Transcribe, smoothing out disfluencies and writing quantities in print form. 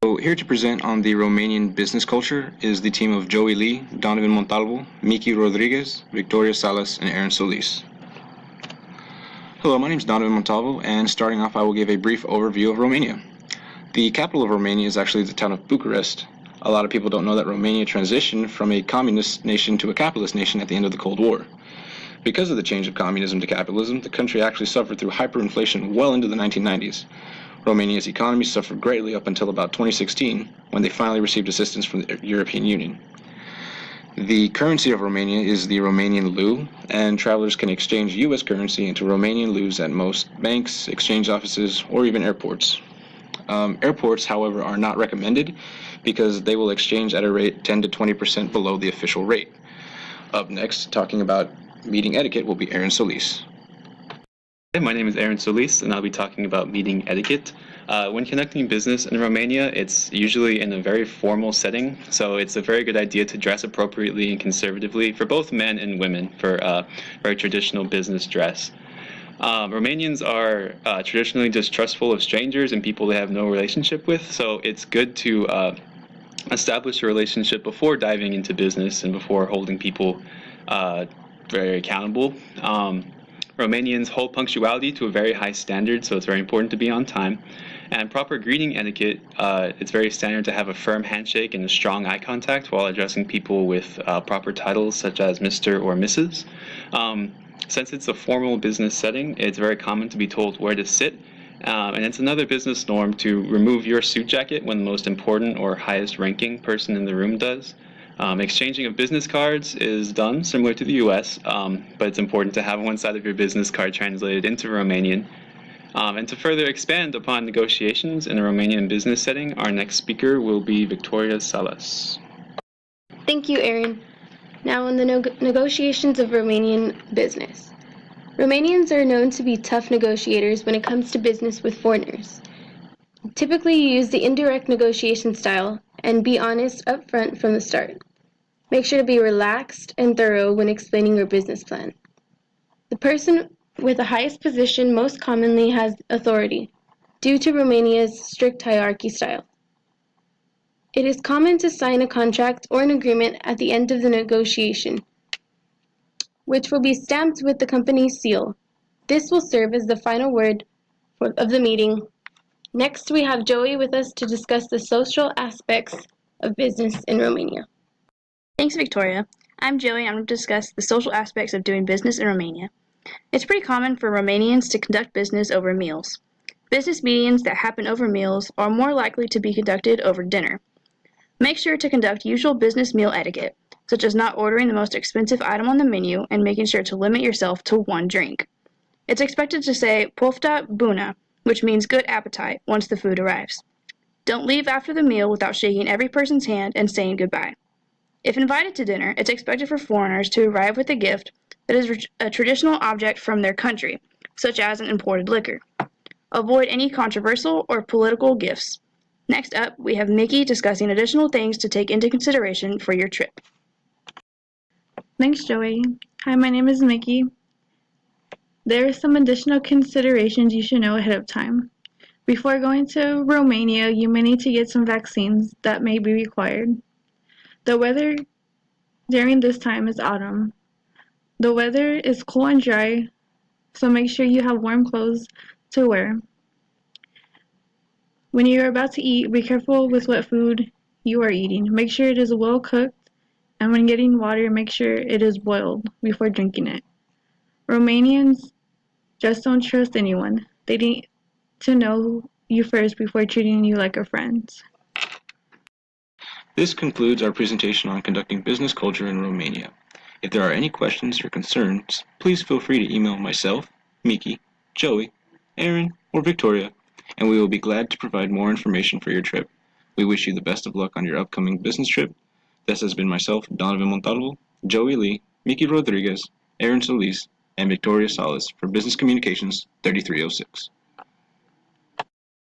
So here to present on the Romanian business culture is the team of Joey Lee, Donovan Montalvo, Miki Rodriguez, Victoria Salas, and Aaron Solis. Hello, my name is Donovan Montalvo, and starting off I will give a brief overview of Romania. The capital of Romania is actually the town of Bucharest. A lot of people don't know that Romania transitioned from a communist nation to a capitalist nation at the end of the Cold War. Because of the change of communism to capitalism, the country actually suffered through hyperinflation well into the 1990s. Romania's economy suffered greatly up until about 2016, when they finally received assistance from the European Union. The currency of Romania is the Romanian leu, and travelers can exchange U.S. currency into Romanian leus at most banks, exchange offices, or even airports. Airports, however, are not recommended because they will exchange at a rate 10 to 20% below the official rate. Up next, talking about meeting etiquette, will be Aaron Solis. Hi, my name is Aaron Solis, and I'll be talking about meeting etiquette. When conducting business in Romania, it's usually in a very formal setting, so it's a very good idea to dress appropriately and conservatively for both men and women for very traditional business dress. Romanians are traditionally distrustful of strangers and people they have no relationship with, so it's good to establish a relationship before diving into business and before holding people very accountable. Romanians hold punctuality to a very high standard, so it's very important to be on time. And proper greeting etiquette, it's very standard to have a firm handshake and a strong eye contact while addressing people with proper titles such as Mr. or Mrs. Since it's a formal business setting, it's very common to be told where to sit, and it's another business norm to remove your suit jacket when the most important or highest ranking person in the room does. Exchanging of business cards is done similar to the US, but it's important to have one side of your business card translated into Romanian. And to further expand upon negotiations in a Romanian business setting, our next speaker will be Victoria Salas. Thank you, Aaron. Now on the negotiations of Romanian business. Romanians are known to be tough negotiators when it comes to business with foreigners. Typically, you use the indirect negotiation style and be honest up front from the start. Make sure to be relaxed and thorough when explaining your business plan. The person with the highest position most commonly has authority, due to Romania's strict hierarchy style. It is common to sign a contract or an agreement at the end of the negotiation, which will be stamped with the company's seal. This will serve as the final word of the meeting. Next, we have Joey with us to discuss the social aspects of business in Romania. Thanks, Victoria. I'm Joey, and I'm going to discuss the social aspects of doing business in Romania. It's pretty common for Romanians to conduct business over meals. Business meetings that happen over meals are more likely to be conducted over dinner. Make sure to conduct usual business meal etiquette, such as not ordering the most expensive item on the menu and making sure to limit yourself to one drink. It's expected to say pofta bună, which means good appetite, once the food arrives. Don't leave after the meal without shaking every person's hand and saying goodbye. If invited to dinner, it's expected for foreigners to arrive with a gift that is a traditional object from their country, such as an imported liquor. Avoid any controversial or political gifts. Next up, we have Mickey discussing additional things to take into consideration for your trip. Thanks, Joey. Hi, my name is Mickey. There are some additional considerations you should know ahead of time. Before going to Romania, you may need to get some vaccines that may be required. The weather during this time is autumn. The weather is cool and dry, so make sure you have warm clothes to wear. When you are about to eat, be careful with what food you are eating. Make sure it is well cooked, and when getting water, make sure it is boiled before drinking it. Romanians just don't trust anyone. They need to know you first before treating you like a friend. This concludes our presentation on conducting business culture in Romania. If there are any questions or concerns, please feel free to email myself, Miki, Joey, Aaron, or Victoria, and we will be glad to provide more information for your trip. We wish you the best of luck on your upcoming business trip. This has been myself, Donovan Montalvo, Joey Lee, Miki Rodriguez, Aaron Solis, and Victoria Salas for Business Communications 3306.